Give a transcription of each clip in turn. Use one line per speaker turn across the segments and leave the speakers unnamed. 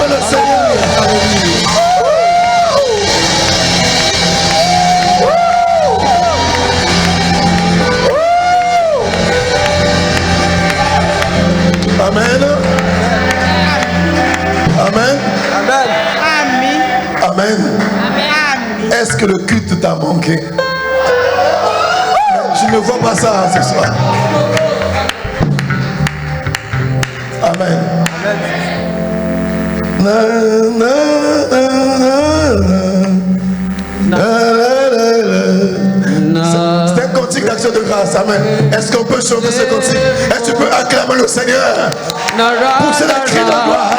acclame le Seigneur. Amen. Amen.
Amen.
Amen. Est-ce que le culte t'a manqué? Je ne vois pas ça ce soir. Amen. C'est un cantique d'action de grâce. Amen. Est-ce qu'on peut chanter ce cantique? Est-ce que tu peux acclamer le Seigneur? Pousser le cri de gloire.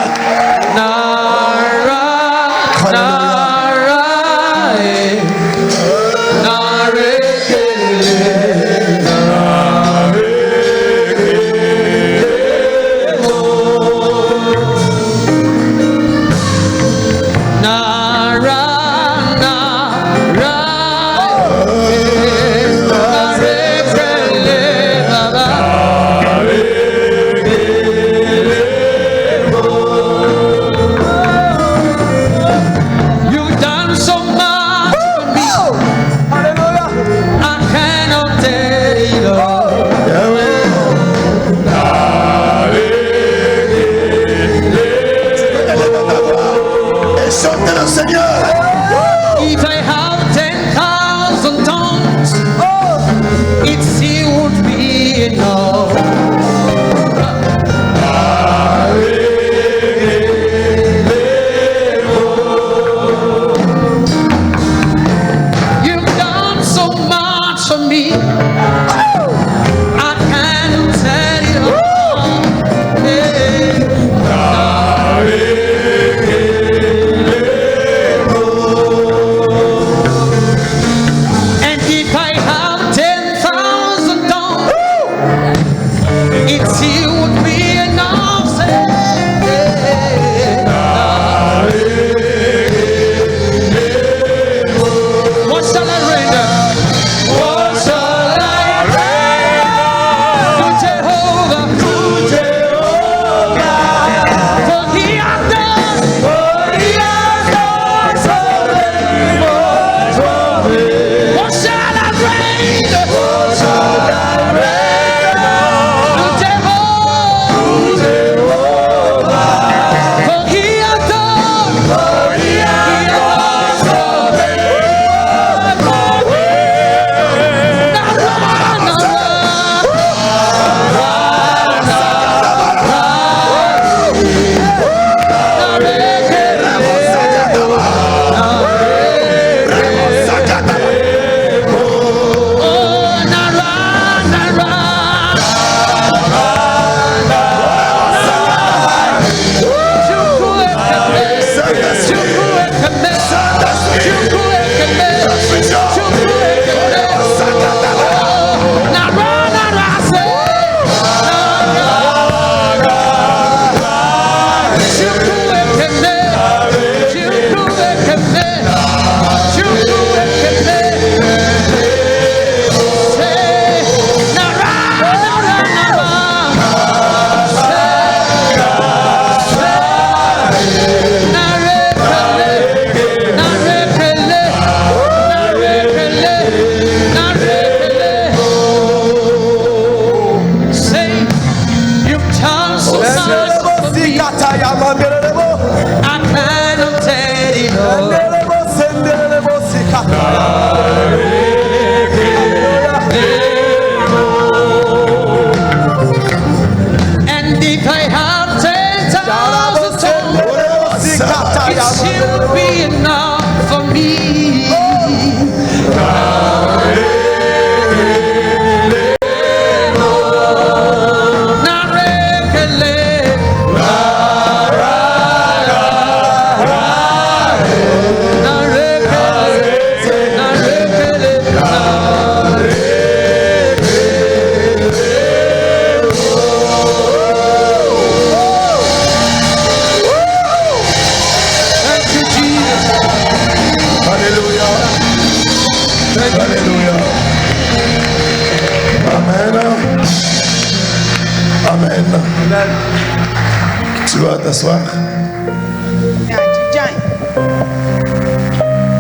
Tu vas t'asseoir.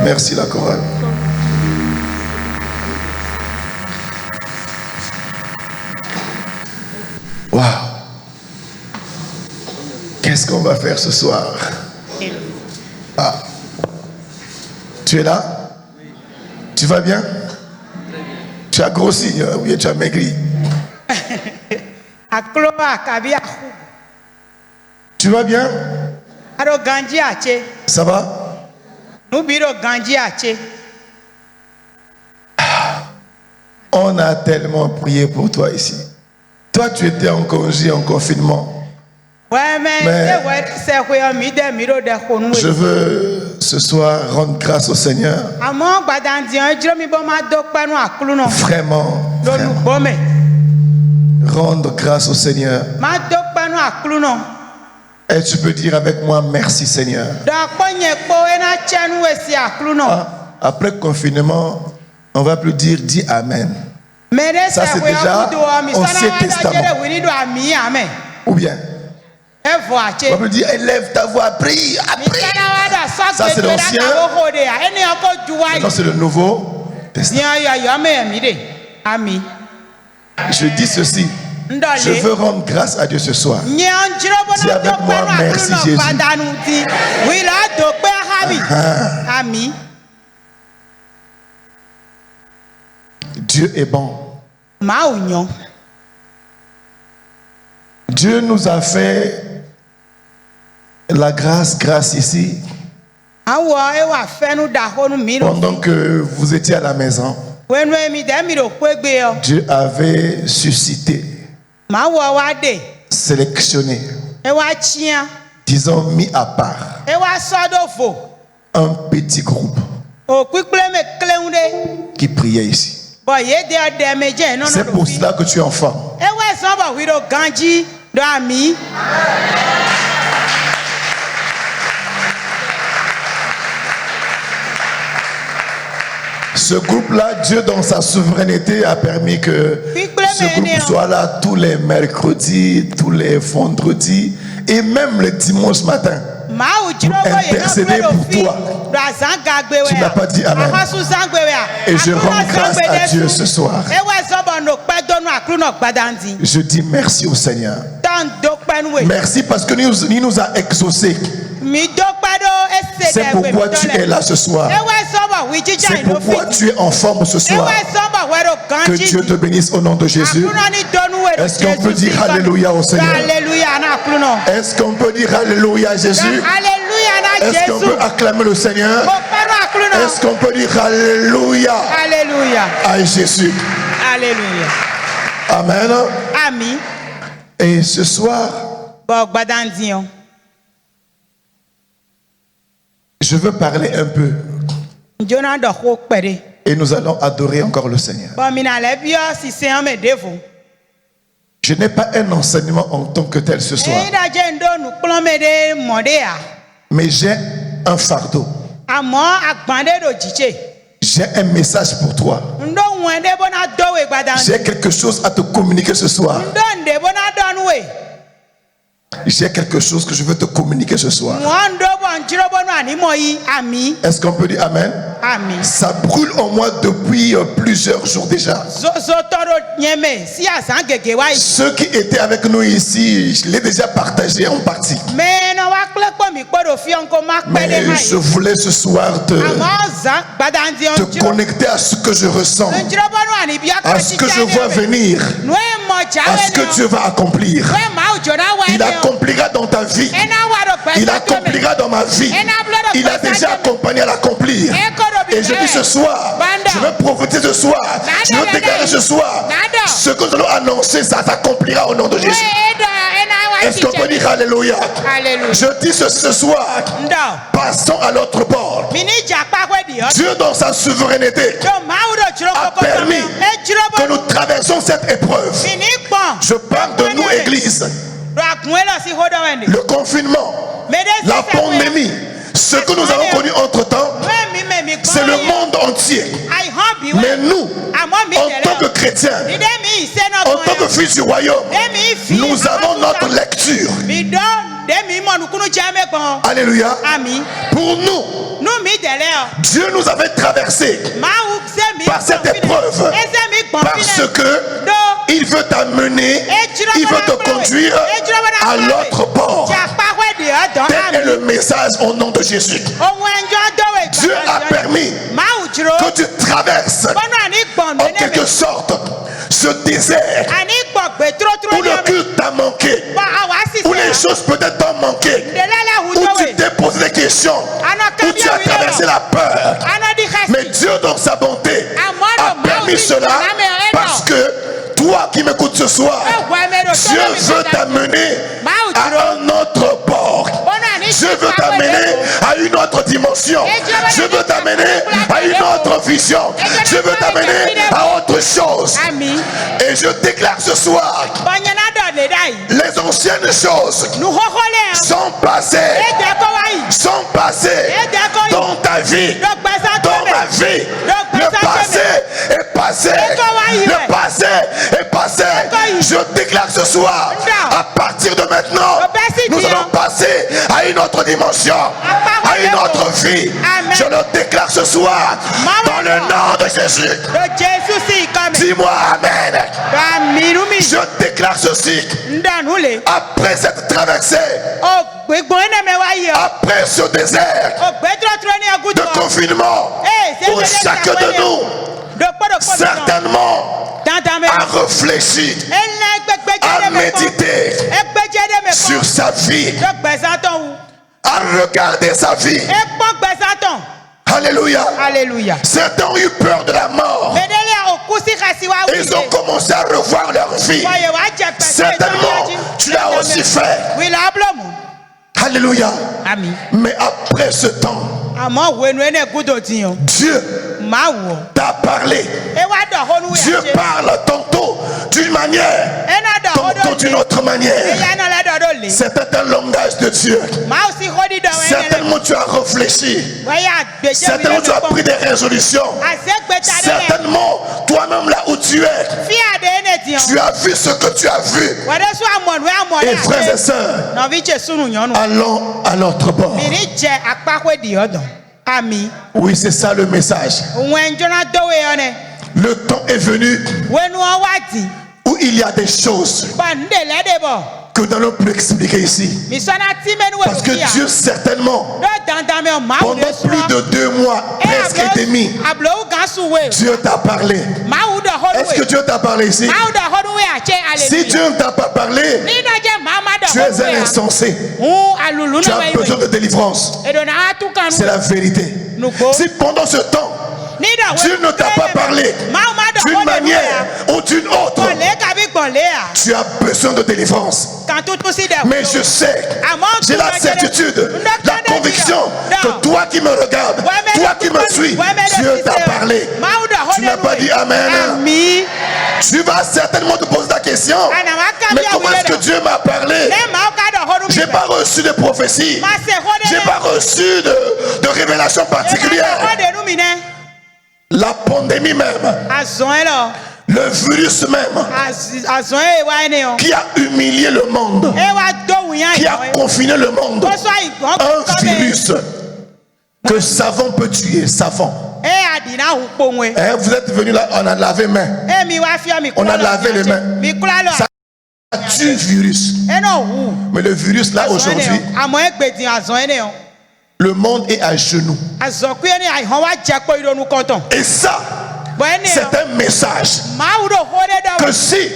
Merci la chorale. Waouh. Qu'est-ce qu'on va faire ce soir? Ah. Tu es là? Tu vas bien? Tu as grossi ou bien tu as maigri? Tu vas bien? Ça va? On a tellement prié pour toi ici. Toi, tu étais en congé, en confinement. Mais je veux ce soir rendre grâce au Seigneur. Vraiment. Rendre grâce au Seigneur. Et tu peux dire avec moi merci Seigneur. Après le confinement, on va plus dire dis Amen. Ça c'est déjà Ancien Testament. Ou bien on va plus dire élève ta voix, prie, prie. Ça c'est l'ancien. Maintenant c'est le Nouveau Testament. Je dis ceci. Je veux rendre grâce à Dieu ce soir. Dis avec moi merci Jésus. Dieu est bon. Dieu nous a fait la grâce ici. Pendant que vous étiez à la maison, Dieu avait suscité, sélectionné, disons mis à part, un petit groupe qui priait ici. C'est pour cela que tu es enfant. Ce groupe-là, Dieu dans sa souveraineté a permis que ce groupe soit là tous les mercredis, tous les vendredis et même le dimanche matin. Pour intercéder pour toi. Tu n'as pas dit Amen. Et je rends grâce à Dieu ce soir. Je dis merci au Seigneur. Merci parce que il nous a exaucés. C'est pourquoi tu es là ce soir. C'est pourquoi tu es en forme ce soir. Que Dieu te bénisse au nom de Jésus. Est-ce qu'on peut dire Alléluia au Seigneur? Est-ce qu'on peut dire Alléluia à Jésus? Est-ce qu'on peut acclamer le Seigneur? Est-ce qu'on peut dire Alléluia à Jésus?
Alléluia.
Amen.
Amen.
Et ce soir, je veux parler un peu. Et nous allons adorer encore le Seigneur. Je n'ai pas un enseignement en tant que tel ce soir. Mais j'ai un fardeau. J'ai un message pour toi. J'ai quelque chose à te communiquer ce soir. J'ai quelque chose que je veux te communiquer ce soir. Est-ce qu'on peut dire Amen?
Amen.
Ça brûle en moi depuis plusieurs jours déjà. Ceux qui étaient avec nous ici, je l'ai déjà partagé en partie. Mais je voulais ce soir te connecter à ce que je ressens, à ce que je vois venir, à ce que Dieu va accomplir. Il accomplira dans ta vie. Il accomplira dans ma vie. Il a déjà accompagné à l'accomplir. Et je dis ce soir, je veux prophétiser ce soir, je veux déclarer ce soir, ce que nous allons annoncer, ça s'accomplira au nom de Jésus. Est-ce qu'on peut dire Alléluia? Je dis ce soir, passons à l'autre bord. Dieu dans sa souveraineté a permis que nous traversions cette épreuve. Je parle de nous, Église. Le confinement, la pandémie, ce que nous avons connu entre-temps, c'est le monde entier. Mais nous, en tant que chrétiens, en tant que fils du royaume, nous avons notre lecture. Alléluia. Pour nous, Dieu nous avait traversé par cette épreuve parce que il veut t'amener, il veut te conduire à l'autre bord. Tel est le message au nom de Jésus. Dieu a permis que tu traverses en quelque sorte ce désert où le culte t'a manqué, où les choses peut-être t'ont manqué, où tu t'es posé des questions, où tu as traversé la peur. Mais Dieu dans sa bonté a permis cela parce que toi qui m'écoutes ce soir, Dieu veut t'amener à un autre bord. Dieu veut t'amener à une autre dimension. Dieu veut t'amener à une autre vision. Dieu veut t'amener à autre chose. Et je déclare ce soir, les anciennes choses sont passées dans ta vie, dans ma vie. Le passé est passé. Le passé est passé. Je déclare ce soir, à partir de maintenant, nous allons passer à une autre dimension, à une autre vie. Je le déclare ce soir dans le nom de Jésus. Dis-moi Amen. Je déclare ceci. Après cette traversée, après ce désert de confinement, où chacun de nous certainement a réfléchi, a médité sur sa vie, a regardé sa vie. Alléluia.
Alléluia.
Certains ont eu peur de la mort. Ils ont commencé à revoir leur vie. Certainement, tu l'as aussi fait. Alléluia.
Amen.
Mais après ce temps, Dieu t'a parlé. Dieu parle tantôt d'une manière, tantôt d'une autre manière. C'est un langage de Dieu. Certainement tu as réfléchi. Certainement tu as pris des résolutions. Certainement toi-même là où tu es, tu as vu ce que tu as vu. Et frères et sœurs, allons à l'autre bord. Oui, c'est ça le message. Le temps est venu où il y a des choses que nous n'allons plus expliquer ici. Parce que Dieu certainement, pendant plus de 2 mois, presque et demi, Dieu t'a parlé. Est-ce que Dieu t'a parlé ici? Si Dieu ne t'a pas parlé, tu es un insensé. Tu as besoin de délivrance. C'est la vérité. Si pendant ce temps, Dieu ne t'a pas parlé d'une manière ou d'une autre, tu as besoin de délivrance. Mais je sais, j'ai la certitude, la conviction que toi qui me regardes, toi qui me suis, Dieu t'a parlé. Tu n'as pas dit Amen. Tu vas certainement te poser la question, mais comment est-ce que Dieu m'a parlé? Je n'ai pas reçu de prophétie, je n'ai pas reçu de révélation particulière. La pandémie même, le virus même, qui a humilié le monde, qui a confiné le monde, un virus que savon peut tuer, savon. Vous êtes venus là, on a lavé les mains. On a lavé les mains. Ça tue le virus. Mais le virus là aujourd'hui, le monde est à genoux. Et ça, c'est un message que si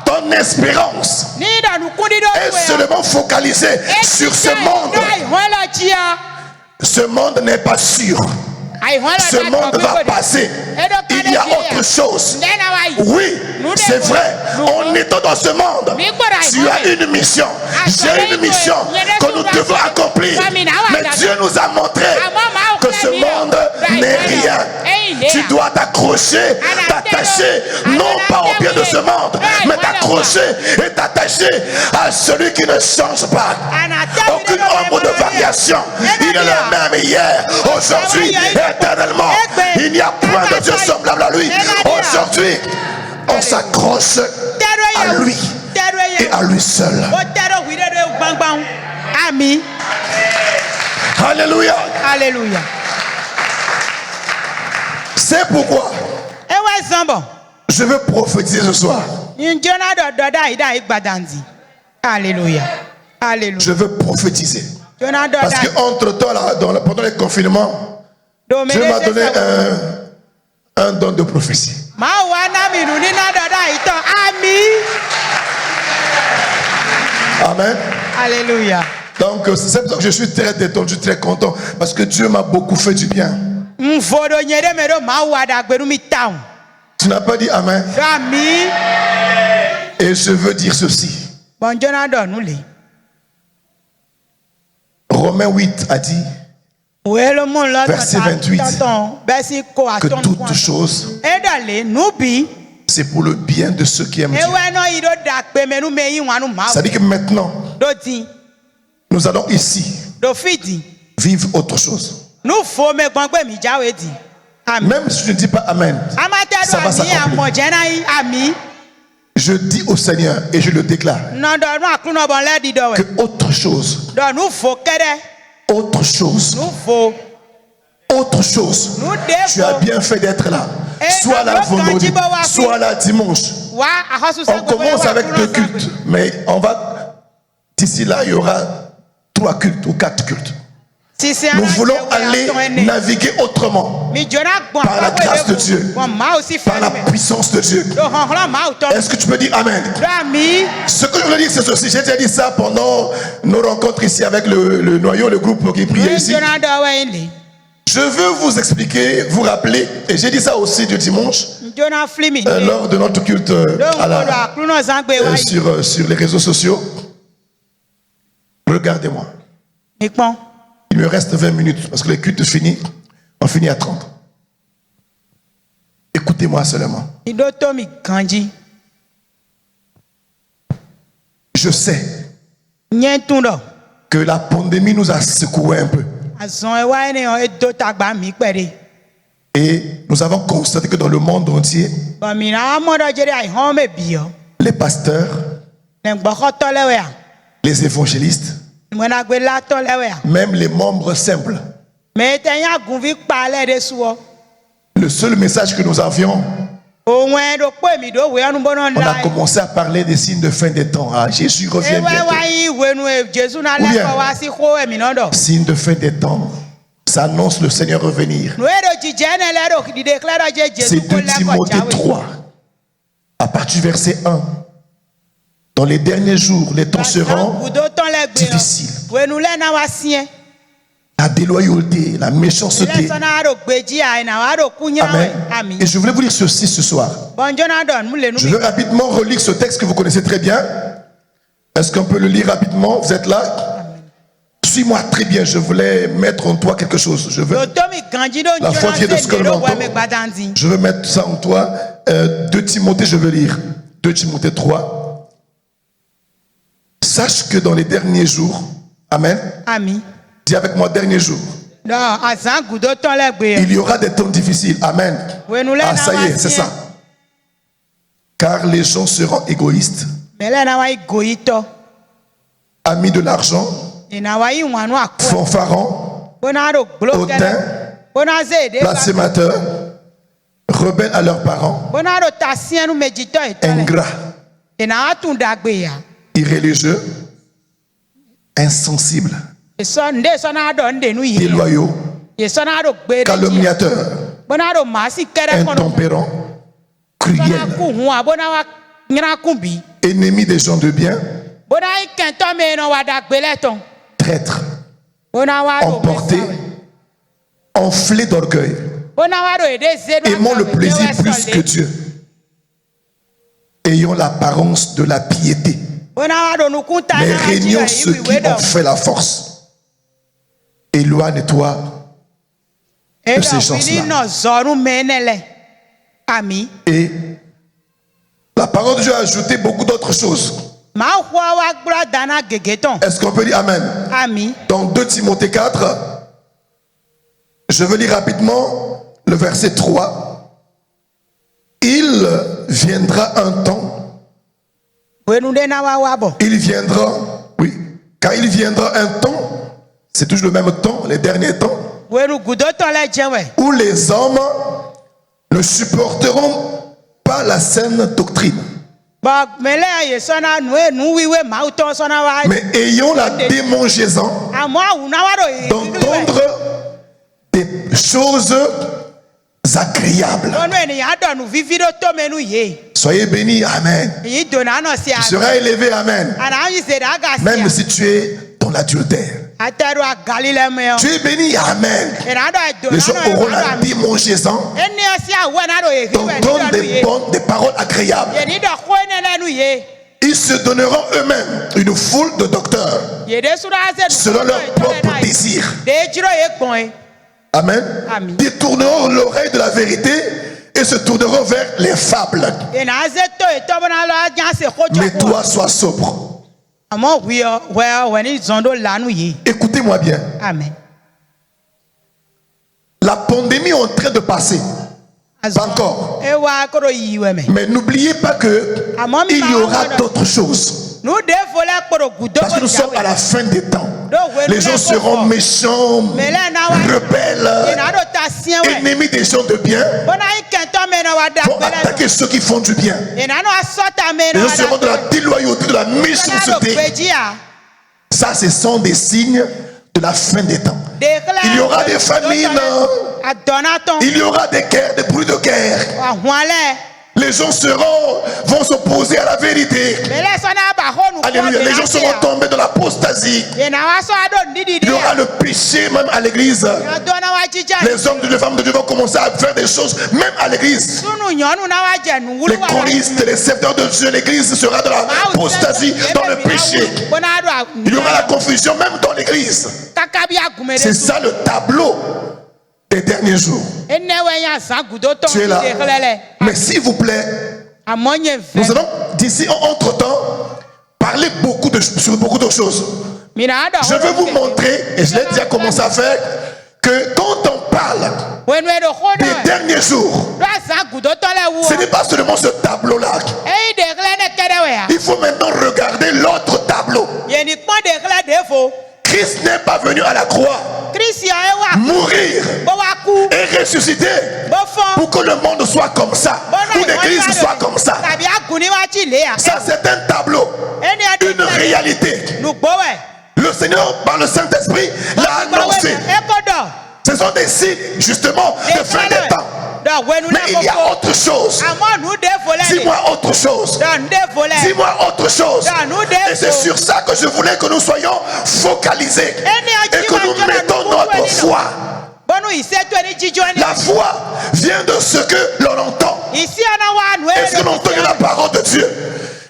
ton espérance est seulement focalisée sur ce monde n'est pas sûr. Ce monde va passer. Il y a autre chose. Oui, c'est vrai. On est dans ce monde. Tu as une mission. J'ai une mission que nous devons accomplir. Mais Dieu nous a montré que ce monde n'est rien. Tu dois t'accrocher, t'attacher, non pas au pied de ce monde, mais t'accrocher et t'attacher à celui qui ne change pas. Aucune ombre de variation. Il est le même hier, aujourd'hui, éternellement. Il n'y a point de Dieu semblable à lui. Aujourd'hui, on s'accroche à lui et à lui seul. Alléluia.
Alléluia.
C'est pourquoi je veux prophétiser ce soir.
Alléluia. Alléluia.
Je veux prophétiser. Parce qu'entre-temps, pendant les confinements, Dieu m'a donné un don de prophétie. Amen.
Alléluia.
Donc c'est pour ça que je suis très détendu, très content. Parce que Dieu m'a beaucoup fait du bien. Tu n'as pas dit Amen. Et je veux dire ceci. Romains 8 a dit, verset 28, que toutes choses, c'est pour le bien de ceux qui aiment Dieu. Ça dit que maintenant, nous allons ici vivre autre chose. Même si je ne dis pas Amen, ça va s'accomplir. Je dis au Seigneur et je le déclare que autre chose, tu as bien fait d'être là. Soit là vendredi, soit là dimanche. On commence avec 2 cultes, mais d'ici là, il y aura 3 cultes ou 4 cultes. Nous voulons aller naviguer autrement par la grâce de Dieu, par la puissance de Dieu. Est-ce que tu peux dire Amen? Ce que je veux dire, c'est ceci. J'ai déjà dit ça pendant nos rencontres ici avec le noyau, le groupe qui priait ici. Je veux vous expliquer, vous rappeler, et j'ai dit ça aussi du dimanche, lors de notre culte sur les réseaux sociaux. Regardez-moi. Il me reste 20 minutes parce que les cultes finissent. On finit à 30. Écoutez-moi seulement. Je sais que la pandémie nous a secoué un peu. Et nous avons constaté que dans le monde entier, les pasteurs, les évangélistes, même les membres simples, le seul message que nous avions, on a commencé à parler des signes de fin des temps. Ah, Jésus revient bientôt. Ou bien, signes de fin des temps, ça annonce le Seigneur revenir. C'est 2 Timothée 3, à partir du verset 1. Dans les derniers jours, les temps seront difficiles. La déloyauté, la méchanceté. Amen. Et je voulais vous dire ceci ce soir. Je veux rapidement relire ce texte que vous connaissez très bien. Est-ce qu'on peut le lire rapidement? Vous êtes là? Suis-moi très bien. Je voulais mettre en toi quelque chose. Je veux. La foi vient de ce que l'on entend. Je veux mettre ça en toi. 2 Timothée, je veux lire. 2 Timothée 3. Sache que dans les derniers jours, Amen.
Amen.
Dis avec moi, dernier jour. Il y aura des temps difficiles. Amen. Ah, ça y est, c'est ça. Car les gens seront égoïstes, amis de l'argent, fanfarons, hautains, blasphémateurs, rebelles à leurs parents, ingrats, irréligieux, insensibles, déloyaux, calomniateurs, intempérants, cruels, ennemis des gens de bien, traîtres, emportés, enflés d'orgueil, aimant le plaisir plus que Dieu, ayant l'apparence de la piété, mais régnant ceux qui ont fait la force. Éloigne-toi de ces gens-là. Et la parole de Dieu a ajouté beaucoup d'autres choses. Est-ce qu'on peut dire Amen? Dans 2 Timothée 4, je veux lire rapidement le verset 3. Il viendra un temps. Il viendra, oui, car il viendra un temps C'est toujours le même temps, les derniers temps, où les hommes ne supporteront pas la saine doctrine. Mais ayons la démangeaison d'entendre des choses agréables. Soyez bénis, amen. Tu seras élevé, amen. Même si tu es dans l'adultère. Tu es béni, amen. Les gens auront la démangeaison d'entendre des paroles agréables. Ils se donneront eux-mêmes une foule de docteurs selon leur propre désir. Amen. Détourneront l'oreille de la vérité et se tourneront vers les fables. Mais toi, sois sobre. Écoutez-moi bien.
Amen.
La pandémie est en train de passer. Pas encore. Mais n'oubliez pas que il y aura d'autres choses. Parce que nous sommes à la fin des temps. Les gens seront méchants, rebelles, ennemis des gens de bien, vont attaquer ceux qui font du bien. Les gens seront de la déloyauté, de la méchanceté. Ça, ce sont des signes de la fin des temps. Il y aura des famines, il y aura des guerres, des bruits de guerre. Les gens vont s'opposer à la vérité. Alléluia. Les gens seront tombés dans l'apostasie. Il y aura le péché même à l'église. Les hommes et les femmes de Dieu vont commencer à faire des choses même à l'église. Les choristes, les serviteurs de Dieu, l'église sera dans l'apostasie, dans le péché. Il y aura la confusion même dans l'église. C'est ça le tableau des derniers jours. Tu es là. Mais s'il vous plaît, nous allons d'ici entre-temps parler sur beaucoup de choses. Je veux vous montrer, et je l'ai déjà commencé à faire, que quand on parle des derniers jours, ce n'est pas seulement ce tableau-là. Il faut maintenant regarder l'autre tableau. Christ n'est pas venu à la croix mourir et ressusciter pour que le monde soit comme ça, ou l'église soit comme ça. Ça, c'est un tableau, une réalité. Le Seigneur, par le Saint-Esprit, l'a annoncé. Ce sont des signes, justement, de fin des temps. Mais il y a autre chose. Dis-moi autre chose. Dis-moi autre chose. Et c'est sur ça que je voulais que nous soyons focalisés et que nous mettons notre foi. La foi vient de ce que l'on entend. Est-ce que l'on entend la parole de Dieu?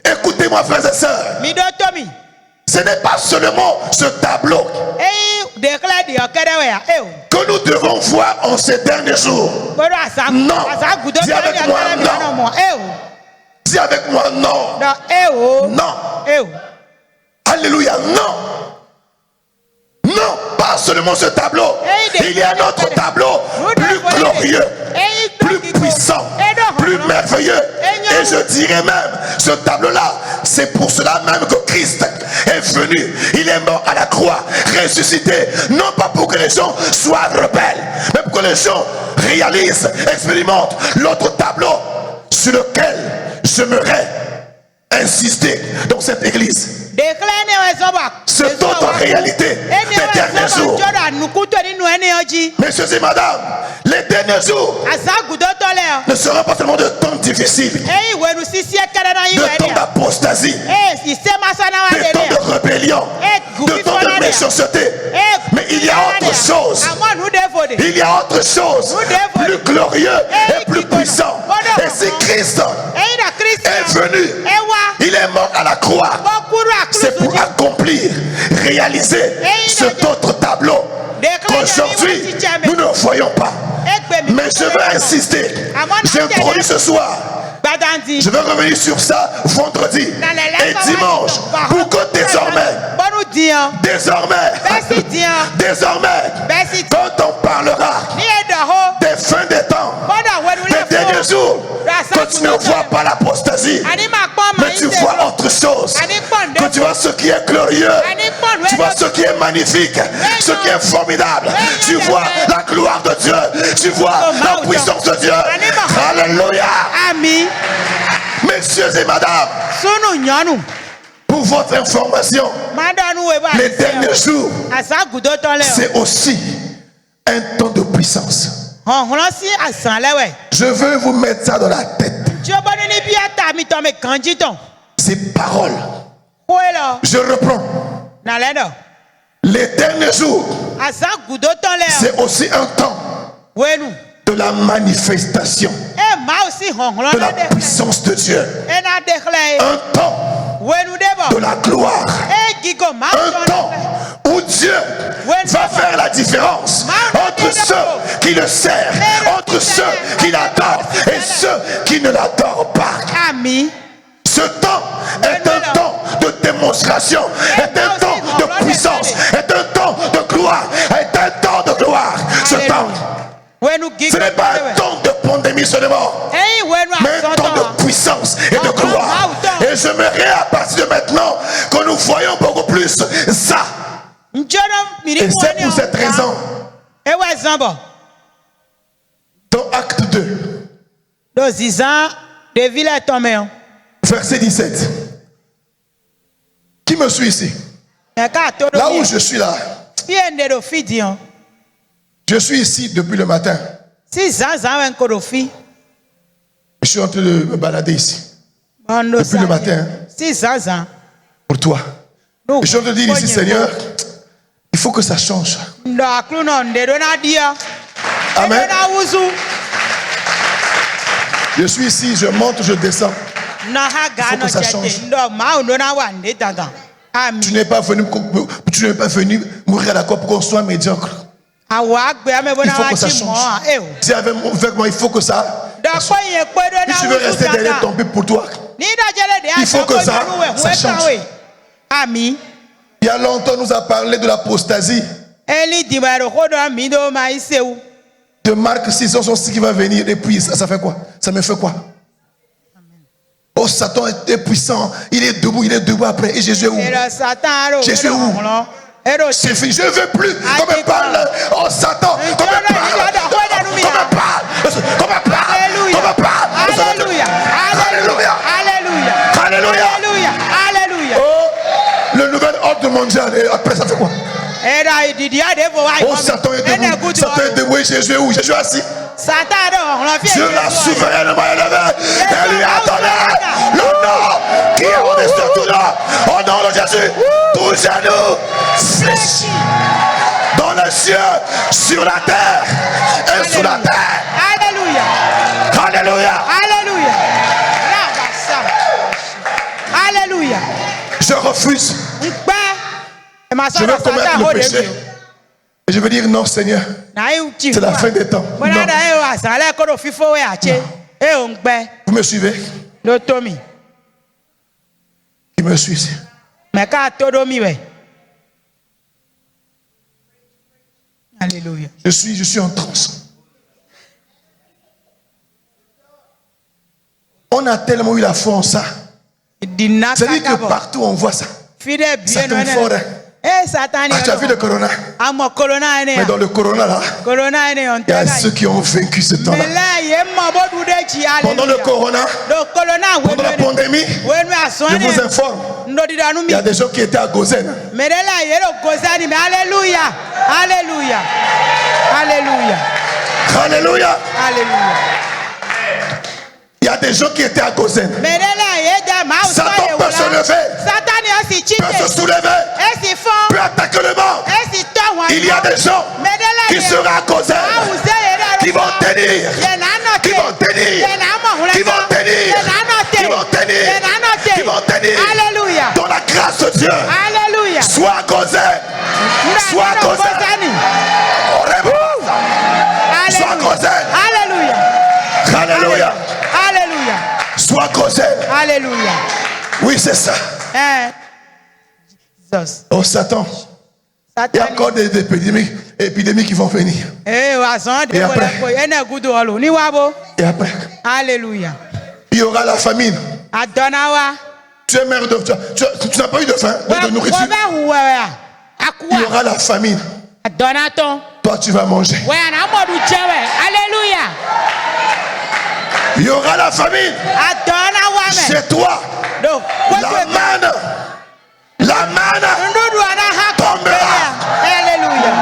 Écoutez-moi, frères et sœurs. Ce n'est pas seulement ce tableau que nous devons voir en ces derniers jours. Non. Dis avec moi non. Dis avec moi non. Non. Alléluia, non. Non, pas seulement ce tableau. Il y a un autre tableau plus glorieux, plus puissant, plus merveilleux. Et je dirais même, ce tableau-là, c'est pour cela même que Christ est venu. Il est mort à la croix, ressuscité. Non pas pour que les gens soient rebelles, mais pour que les gens réalisent, expérimentent l'autre tableau sur lequel j'aimerais insister dans cette église. C'est autre réalité des derniers jours. Messieurs et madame, les derniers jours ne seront pas seulement de temps difficiles, de temps d'apostasie, de temps de rébellion, de temps de méchanceté. Mais il y a autre chose. Il y a autre chose plus glorieux et plus puissant. Et c'est Christ est venu. Il est mort à la croix. C'est pour accomplir, réaliser cet autre tableau qu'aujourd'hui nous ne voyons pas. Mais je veux insister. J'introduis ce soir. Je vais revenir sur ça vendredi et dimanche pour que désormais, quand on parlera des fins des temps, des derniers jours que tu ne vois pas l'apostasie, mais tu vois autre chose. Que tu vois ce qui est glorieux, tu vois ce qui est magnifique, ce qui est formidable. Tu vois la gloire de Dieu, tu vois la puissance de Dieu. Alléluia.
Amen.
Messieurs et madame, pour votre information, les derniers jours, c'est aussi un temps de puissance. Je veux vous mettre ça dans la tête. Ces paroles. Je reprends. Les derniers jours, c'est aussi un temps de la manifestation de la puissance de Dieu. Un temps de la gloire. Un temps où Dieu va faire la différence entre ceux qui le servent, entre ceux qui l'adorent et ceux qui ne l'adorent pas. Ce temps est un temps de démonstration, est un temps de puissance, est un temps de gloire, est un temps de gloire. Ce temps, ce n'est pas un temps de pandémie seulement, mais un temps de puissance et de gloire. Et j'aimerais à partir de maintenant que nous voyons beaucoup plus ça. Et c'est pour cette raison, dans Acte 2, verset 17. Qui me suit ici? Là où je suis là. Je suis ici depuis le matin. Je suis en train de me balader ici. Depuis le matin. Pour toi. Je suis en train de dire ici, Seigneur, il faut que ça change. Amen. Je suis ici, je monte, je descends. Il faut que ça change. Tu n'es pas venu mourir à la croix pour qu'on soit médiocre. Il faut que ça change. Si avec moi, il faut que ça. Si tu veux rester derrière ton but pour toi, il faut que ça change. Il y a longtemps, on nous a parlé de l'apostasie. De Marc 6, on sait ce qui va venir. Et puis, ça fait quoi? Ça me fait quoi? Oh, Satan est puissant. Il est debout après. Et Jésus est où? Jésus est où? C'est fini. Je ne veux plus qu'on me parle. Oh, Satan, qu'on me parle. Alléluia. Alléluia. Alléluia. Alléluia. Oh, le nouvel ordre mondial. Et après, ça fait quoi? Oh, Satan est debout. Satan est debout. Et Jésus est où? Jésus est assis. Dieu l'a souverainement élevé et lui a donné le nom qui est au-dessus de tout nom. Au nom de Jésus, tout genou fléchit dans les cieux, sur la terre et sous la terre. Alléluia. Alléluia. Alléluia. Je refuse. Je veux commettre le péché. Et je veux dire non, Seigneur. C'est la fin des temps. Non. Vous me suivez? Qui me suit ici?
Alléluia.
Je suis en transe. On a tellement eu la foi en ça. C'est-à-dire que partout on voit ça. Certaines forêts. Tu as vu le corona? Mais dans le corona là, il y a ceux qui ont vaincu ce temps-là. Pendant le corona, pendant la pandémie, je vous informe, il y a des gens qui étaient à Gozen.
Alléluia. Alléluia. Alléluia.
Alléluia. Il y a des gens qui étaient à Gozen. Satan peut se lever, peut se soulever, peut attaquer le monde. Il y a des gens qui seront à Gozen, qui vont tenir, qui vont tenir, qui vont tenir, qui vont tenir, qui vont tenir. Dans la grâce de Dieu. Soit à Gozen, soit à Gozen. Soit à Gozen. Alléluia. Soit Gozen.
Alléluia.
Oui, c'est ça. Oh Satan. Il y a encore des épidémies qui vont venir. Et après.
Alléluia.
Il y aura la famine. Tu es mère de... Tu n'as pas eu de faim, de nourriture. Il y aura la famine. Toi, tu vas manger.
Alléluia.
Il y aura la famine. Chez toi. La manne tombera.
Alléluia.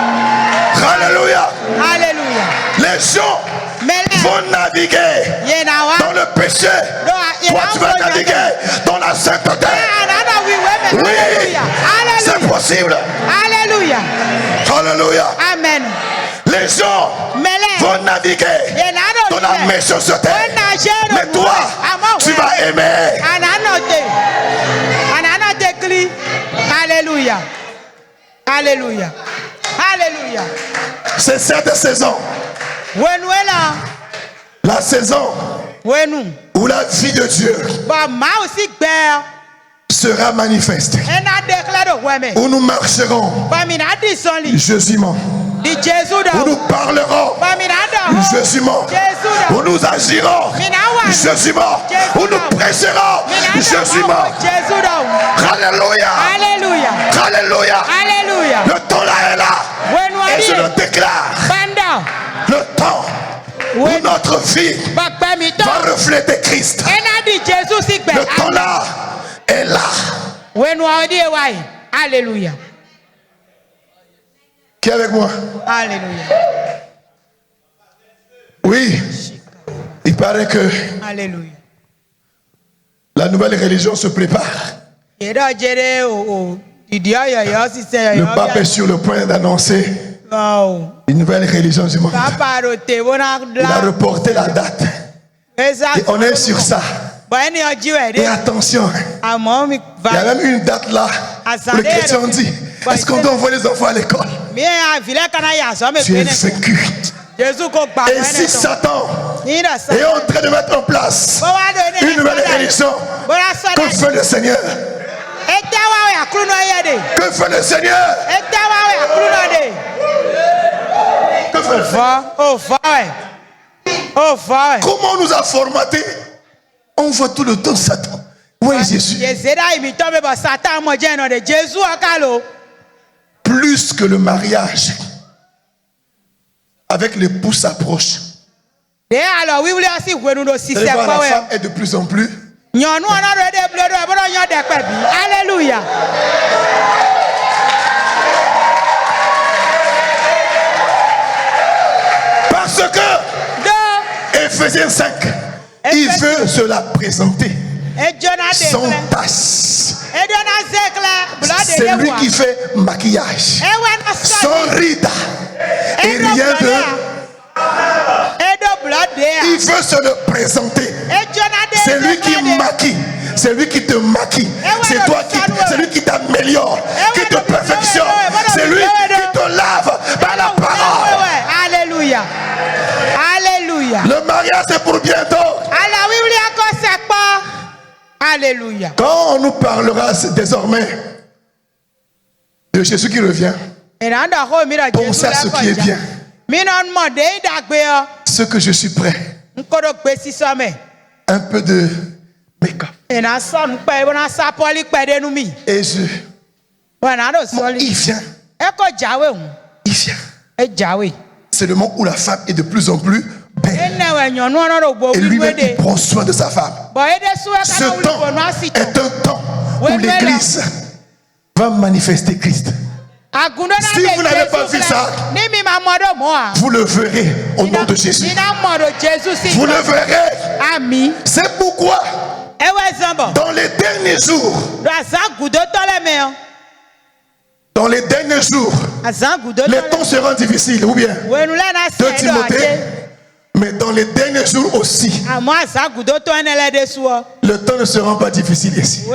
Alléluia.
Alléluia.
Les gens vont naviguer dans le péché. Toi, tu vas naviguer dans la sainteté. Oui, c'est possible.
Alléluia.
Alléluia.
Amen.
Les gens vont naviguer dans la méchanceté. Mais toi, tu vas aimer.
Alléluia. Alléluia. Alléluia.
C'est cette saison. La saison où la vie de Dieu sera manifeste. Où nous marcherons justement. Où nous parlerons justement. Où nous agirons justement. Où nous prêcherons justement. Alléluia.
Alléluia.
Alléluia.
Alléluia.
Le temps là est là. Et je le déclare. Le temps où notre vie va refléter Christ. Le temps là est là.
Alléluia.
Qui est avec moi?
Alléluia.
Oui. Il paraît que
Alléluia.
La nouvelle religion se prépare. Le pape est sur le point d'annoncer une nouvelle religion du monde. Il a reporté la date. Et on est sur ça. Et attention, il y a même une date là où les chrétiens ont dit, est-ce qu'on doit envoyer les enfants à l'école? Tu es vaincu. Et si Satan est en train de mettre en place une nouvelle religion, que fait le Seigneur? Que fait le Seigneur? Que fait le Seigneur? Comment on nous a formaté? On voit tout le temps Satan. Où est Jésus? Plus que le mariage avec l'époux s'approche. La femme est de plus en plus.
Alléluia.
Parce que Éphésiens 5, il veut se la présenter sans tache. C'est lui qui fait maquillage, sans ride et rien de. Il veut se le présenter. C'est lui qui maquille. C'est lui qui te maquille. C'est toi c'est lui qui t'améliore, qui te perfectionne. C'est lui qui te lave par la parole.
Alléluia. Alléluia.
Le mariage c'est pour bientôt.
Alléluia.
Quand on nous parlera désormais de Jésus qui revient, pensez à ce qui est bien. Ce que je suis prêt. Un peu de make-up. Et il vient. Il vient. C'est le moment où la femme est de plus en plus belle. Et lui-même, il prend soin de sa femme. Ce temps est un temps où l'Église va manifester Christ. Si vous n'avez pas vu ça, vous le verrez au nom de Jésus. Vous le verrez. C'est pourquoi, dans les derniers jours, les temps seront difficiles, ou bien de Timothée, mais dans les derniers jours aussi, le temps ne sera pas difficile ici.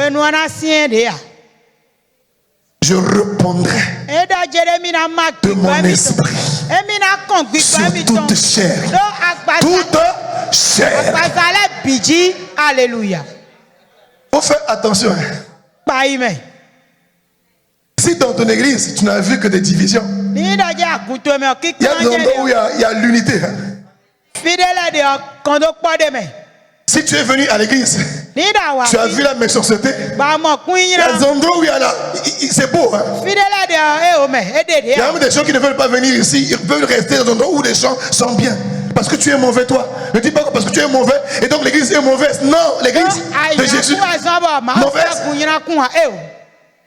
Je répondrai de mon esprit sur toute chair. Toute chair.
Alléluia.
Faut faire attention. Si dans ton église, tu n'as vu que des divisions, il y a des endroits où il y a l'unité. Si tu es venu à l'église, tu as vu la méchanceté. Il y a des endroits où il y a la... C'est beau. Hein? Il y a même des gens qui ne veulent pas venir ici. Ils veulent rester dans des endroits où les gens sont bien. Parce que tu es mauvais, toi. Ne dis pas parce que tu es mauvais et donc l'église est mauvaise. Non, l'église de Jésus mauvaise.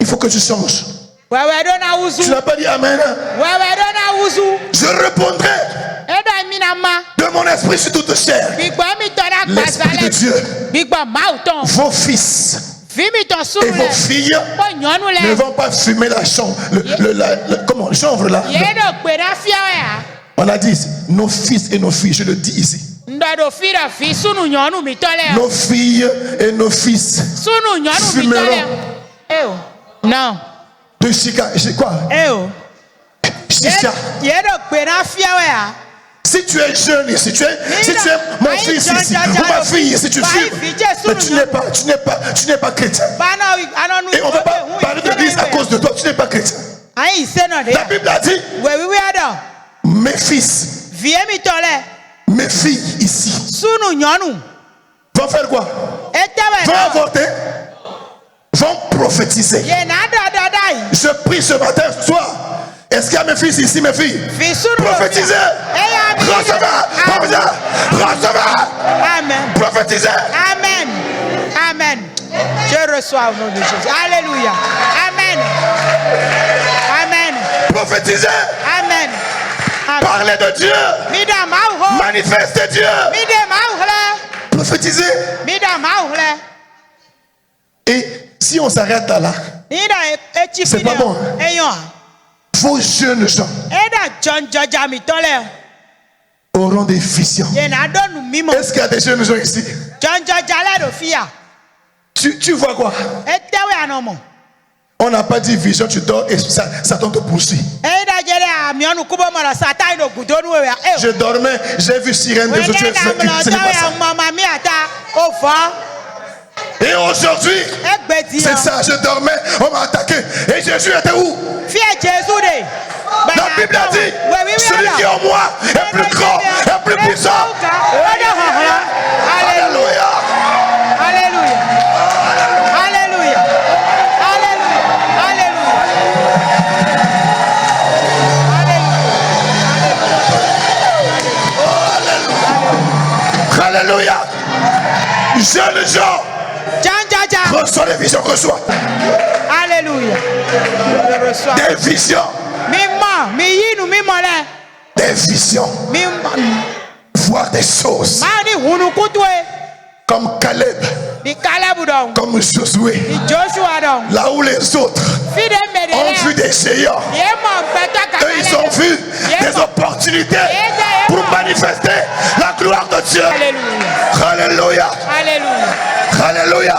Il faut que tu changes. Tu n'as pas dit Amen. Je répondrai de mon esprit sur toute chair. L'esprit de Dieu. Vos fils et vos filles ne vont pas fumer la chambre. Comment? Le chanvre là. On a dit nos fils et nos filles. Je le dis ici. Nos filles et nos fils fumeront.
Non.
De chica, c'est quoi? Chicha. Si tu es jeune ici, si tu es mon fils ici, ou ma fille ici, tu fumes, mais tu n'es pas chrétien. Et on ne va pas parler de l'église à cause de toi, tu n'es pas chrétien. La Bible a dit, mes fils, mes filles ici, vont faire quoi? Vont avorter, vont prophétiser. Je prie ce matin, soir. Est-ce qu'il y a mes fils ici, mes filles? Prophétisez. Recevez. Amen. Prophétisez.
Amen. Amen. Je reçois au nom de Jésus. Alléluia. Amen. Amen.
Prophétisez.
Amen.
Parlez de Dieu. Manifestez Dieu. Prophétisez. Et si on s'arrête là, c'est pas bon. Vos jeunes gens auront des visions. Est-ce qu'il y a des jeunes gens ici? Tu vois quoi? On n'a pas dit vision, tu dors et Satan te poursuit. Je dormais, j'ai vu sirène de Dieu, tu es fait. Ce n'est pas ça. Et aujourd'hui, c'est ça, je dormais, on m'a attaqué. Et Jésus était où? La Bible a dit, celui qui est en moi est plus grand, est plus puissant. Alléluia.
Alléluia. Alléluia.
Alléluia. Alléluia. Jeunes gens, reçois les visions, reçois.
Alléluia.
Des visions. Des visions. Voir des choses. Comme Caleb. Comme Josué. Là où les autres ont vu des géants. Eux, ils ont vu des opportunités pour manifester la gloire de Dieu. Alléluia. Alléluia.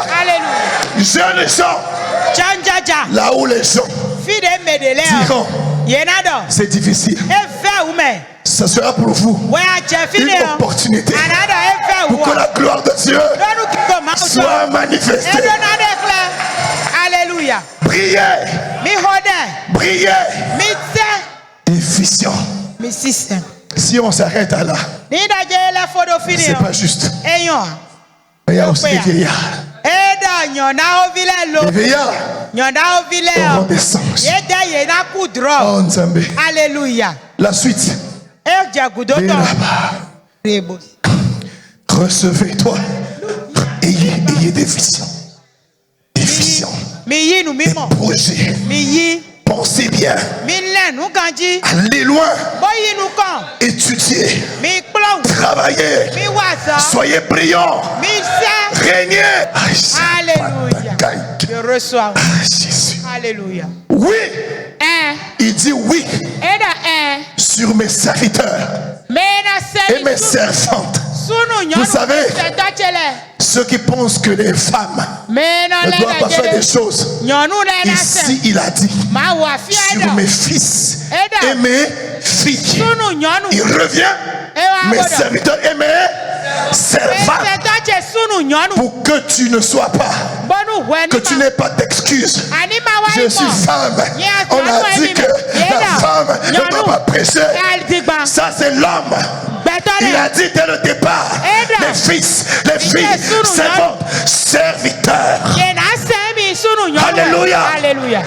Jeunes gens. Là où les gens diront, c'est difficile. Ce sera pour vous une opportunité pour que la gloire de Dieu soit manifestée.
Alléluia.
Priez. Des visions. Si on s'arrête là, c'est pas juste. Mais il y a aussi des vieillards. Les vieillards auront des songes. Oh Nzambe.
Alléluia.
La suite. Recevez-toi. Ayez des visions. Des visions. Des projets. Pensez bien. Allez loin. Étudiez. Travaillez. Soyez brillants. Régnez.
Alléluia. Je reçois.
Jésus.
Alléluia.
Oui. Il dit oui sur mes serviteurs et mes servantes. Vous savez, ceux qui pensent que les femmes ne doivent pas faire des choses, ici il a dit sur mes fils et mes filles. Il revient, mes serviteurs et mes servante pour que tu ne sois pas, que tu n'aies pas d'excuses. Je suis femme. On a dit que la femme ne doit pas prêcher. Ça, c'est l'homme. Il a dit dès le départ, les fils, les filles, servantes, serviteurs. Alléluia. Alléluia.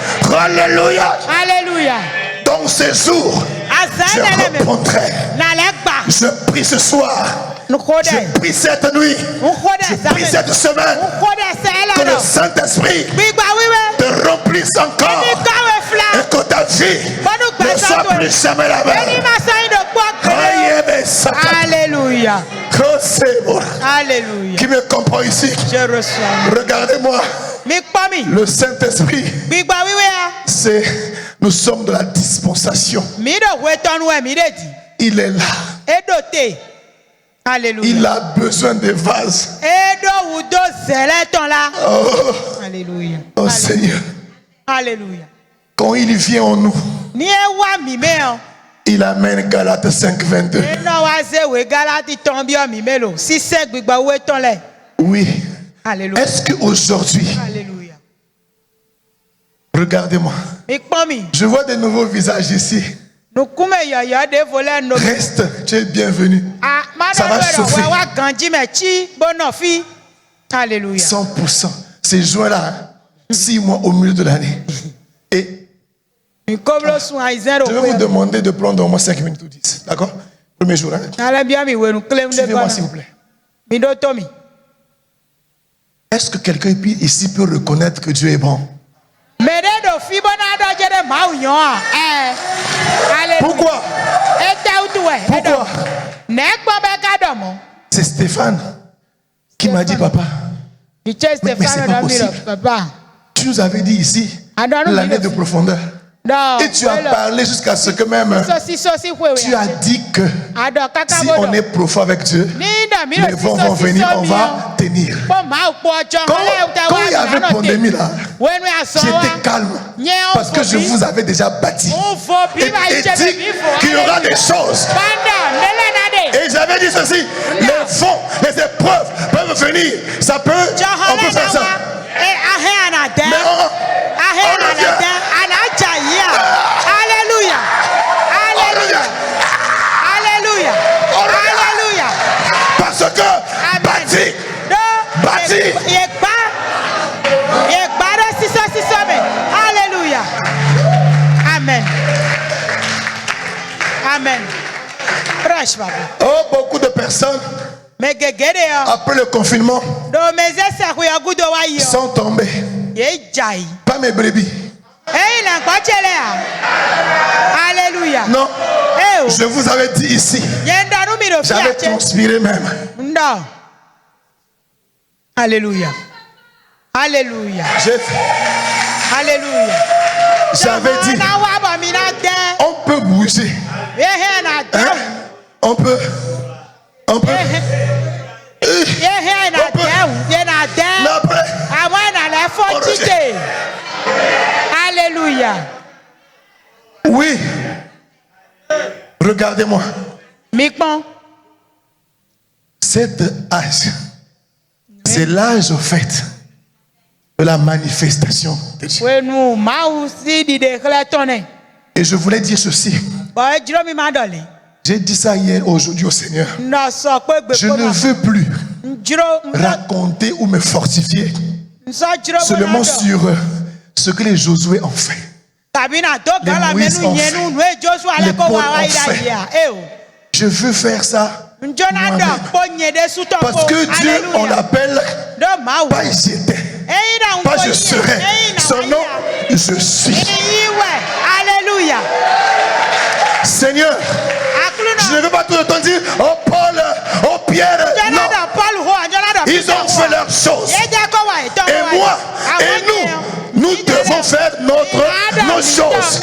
Alléluia. Dans ces jours, je répondrai. Je prie ce soir. Je prie cette nuit. Je prie cette semaine. Que le Saint-Esprit te remplisse encore. Et que ta vie ne soit plus jamais la même.
Alléluia.
Alléluia. Qui me comprend ici?
Je reçois.
Regardez-moi. Le Saint-Esprit, c'est, nous sommes de la dispensation. Il est là.
Alléluia.
Il a besoin des vases. Oh.
Alléluia.
Oh Seigneur.
Alléluia.
Quand il vient en nous, il amène Galates 5:22. Oui.
Alléluia.
Est-ce qu'aujourd'hui, regardez-moi, je vois de nouveaux visages ici. Reste, tu es bienvenu. Ça va chauffer.
Alléluia.
100%. Ces joints-là, 6 mois au milieu de l'année. Et je vais vous demander de prendre au moins 5 minutes ou 10. D'accord? Premier jour. Hein? Suivez-moi, s'il vous plaît. Est-ce que quelqu'un ici peut reconnaître que Dieu est bon? Pourquoi? Pourquoi? C'est Stéphane qui m'a dit, papa, mais c'est pas possible. Tu nous avais dit ici l'année de profondeur. Et tu as parlé jusqu'à ce que même tu as dit que si on est profond avec Dieu, les vents vont venir, on va tenir. Quand il y avait pandémie là, j'étais calme parce que je vous avais déjà bâti et dit qu'il y aura des choses. Et j'avais dit ceci, les vents, les épreuves peuvent venir, ça peut, on peut faire ça. Mais on revient.
Alléluia. Alléluia. Alléluia. Alléluia.
Parce que bâti.
Alléluia. Amen. Amen.
Oh, beaucoup de personnes après le confinement sont tombées. Pas mes brebis.
Alléluia.
Non. Je vous avais dit ici. J'avais transpiré même.
Non. Alléluia. Alléluia. Alléluia.
J'avais dit. On peut bouger. Hein? On peut.
Alléluia.
Oui. Regardez-moi. Cet âge, c'est l'âge au fait de la manifestation de Dieu. Et je voulais dire ceci. J'ai dit ça hier, aujourd'hui au Seigneur. Je ne veux plus raconter ou me fortifier seulement sur ce que les Josué ont fait. Les Moïse ont fait. Les Paul ont fait. Je veux faire ça moi-même. Parce que Dieu, on l'appelle pas j'y étais, pas je serai. Son nom, je suis.
Alléluia.
Seigneur, je ne veux pas tout le temps dire, oh Paul, oh Pierre, non. Ils ont fait leurs choses. Et moi, et nous devons faire nos choses.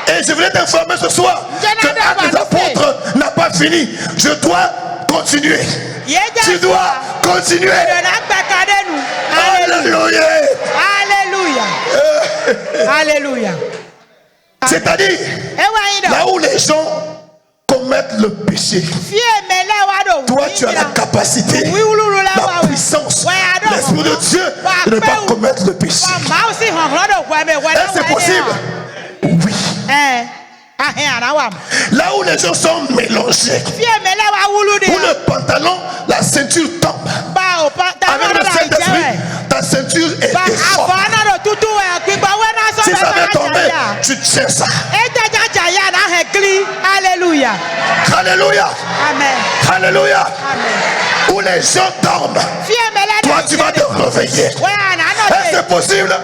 Et je voulais t'informer ce soir que l'acte des apôtres n'a pas fini. Je dois continuer. Tu dois continuer. Alléluia.
Alléluia.
C'est-à-dire, là où les gens commettent commettre le péché, toi tu as la capacité, la puissance, l'Esprit de Dieu de ne pas commettre le péché. Est-ce que c'est possible? Oui. Là où les gens sont mélangés, où le pantalon, la ceinture tombe, avec le Saint-Esprit, ta ceinture est forte. Si ça va tomber, tu tiens ça.
Alléluia.
Alléluia.
Amen.
Alléluia.
Amen.
Où les gens tombent, toi tu vas te réveiller. Est-ce que c'est possible?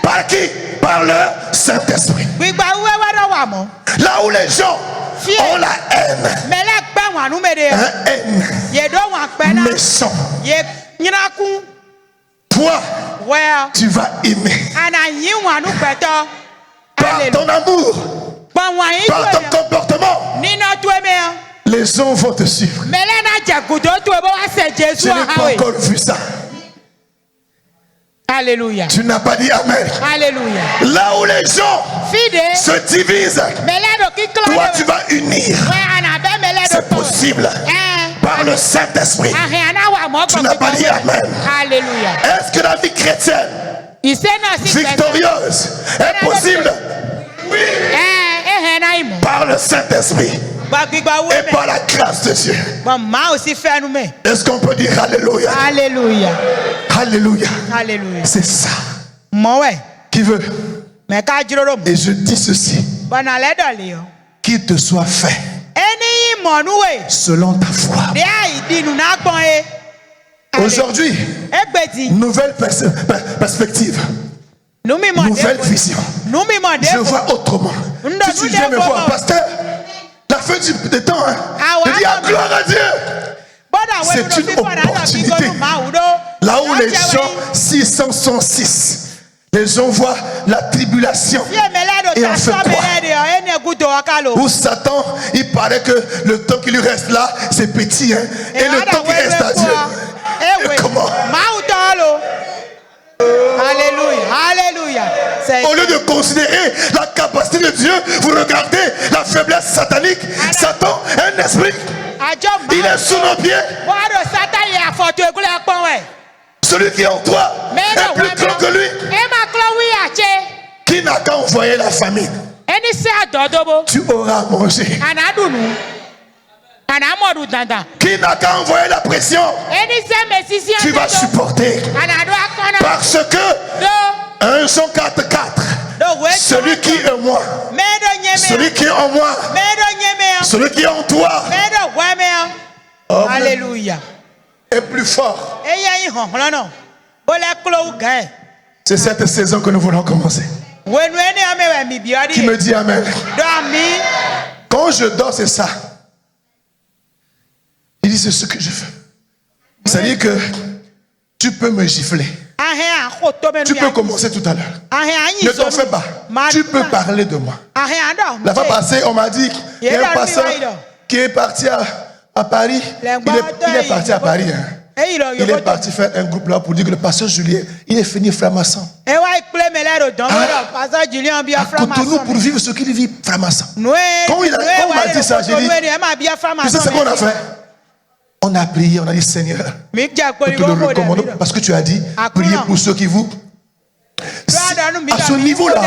Par qui? Par le Saint-Esprit. Là où les gens ont la haine, haine, méchant, toi, tu vas aimer. Par ton amour, par ton comportement, les gens vont te suivre. Tu n'as pas encore vu ça.
Alléluia.
Tu n'as pas dit Amen.
Alléluia.
Là où les gens se divisent, toi tu vas unir. C'est possible. Par le Saint-Esprit. Tu n'as pas dit Amen.
Alléluia.
Est-ce que la vie chrétienne victorieuse est possible? Oui. Par le Saint-Esprit. Et par la grâce de Dieu. Est-ce qu'on peut dire Alléluia?
Alléluia.
Alléluia.
Alléluia.
C'est ça. Qui veut? Et je dis ceci. Qu'il te soit fait selon ta foi. Aujourd'hui, nouvelle perspective. Nouvelle vision. Je vois autrement. Si tu viens me voir, pasteur, la fin du temps, hein, je dis gloire à Dieu. C'est une opportunité. Là où les gens 606, les gens voient la tribulation. Et en fait quoi? Où Satan, il paraît que le temps qui lui reste là, c'est petit. Hein? Et le temps qui reste à Dieu. Et comment?
Alléluia. Alléluia.
Au lieu de considérer la capacité de Dieu, vous regardez la faiblesse satanique. Satan est un esprit. Il est sous nos pieds. Celui qui est en toi est plus grand que lui. Qui n'a qu'à envoyer la famine? Tu auras mangé. Qui n'a qu'à envoyer la pression? Tu vas supporter. Parce que 1 Jean 4:4, celui qui est moi, celui qui est en moi, celui qui est en toi,
Alléluia,
est plus fort. C'est cette saison que nous voulons commencer. Qui me dit Amen? Quand je dors, c'est ça. Il dit c'est ce que je veux. C'est-à-dire que tu peux me gifler. Tu peux commencer tout à l'heure. Ne t'en fais pas. Tu peux parler de moi. La fois passée, on m'a dit qu'il y a un pasteur qui est parti à Paris. Il est parti à Paris. Hein. Il est parti faire un groupe là pour dire que le pasteur Julien, il est fini franc-maçon. Nous pour vivre ce qu'il vit franc-maçon. Quand on m'a dit ça, j'ai dit, tu sais ce qu'on a fait? On a prié, on a dit Seigneur, nous te le recommandons parce que tu as dit, priez pour ceux qui vous... À ce niveau-là,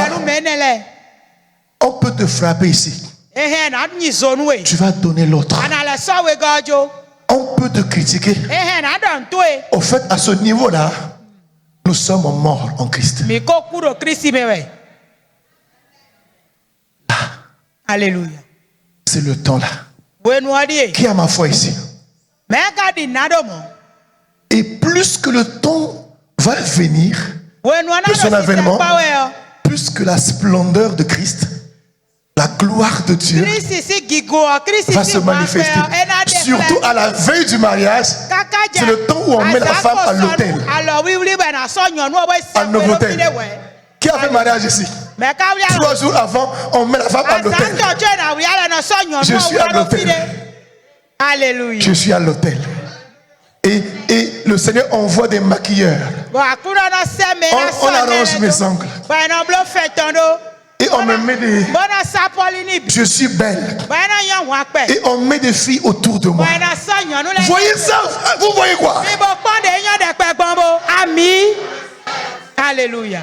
on peut te frapper ici. Tu vas donner l'autre. On peut te critiquer. Au fait, à ce niveau-là, nous sommes morts en Christ.
Alléluia.
C'est le temps là. Qui a ma foi ici? Et plus que le temps va venir de son avènement, plus que la splendeur de Christ, la gloire de Dieu va se manifester. Surtout à la veille du mariage, c'est le temps où on met la femme à l'autel. À Novotel. Qui a fait mariage ici? 3 jours avant, on met la femme à l'autel. Je suis à l'autel.
Alléluia.
Je suis à l'autel. Et le Seigneur envoie des maquilleurs. On arrange mes ongles. Et on me met des... Je suis belle. Et on met des filles autour de moi. Vous voyez ça? Vous voyez quoi?
Alléluia.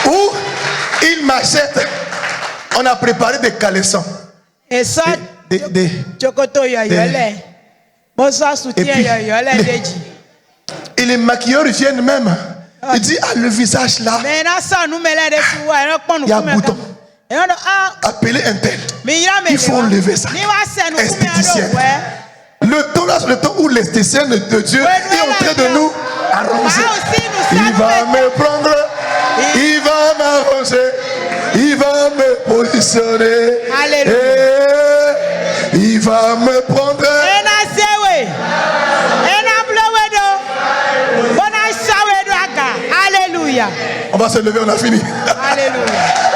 Ou il m'achète. On a préparé des caleçons. Et ça, et les maquilleurs viennent même. Il dit, ah, le visage là, il y a un bouton. Appelez un tel. Il faut enlever ça. Esthéticienne. Le temps là, c'est le temps où l'esthéticienne de Dieu est en train de nous arranger. Il va me prendre, il va m'arranger, il va me positionner. Et il va me prendre.
Alléluia.
On va se lever, on a fini.
Alléluia.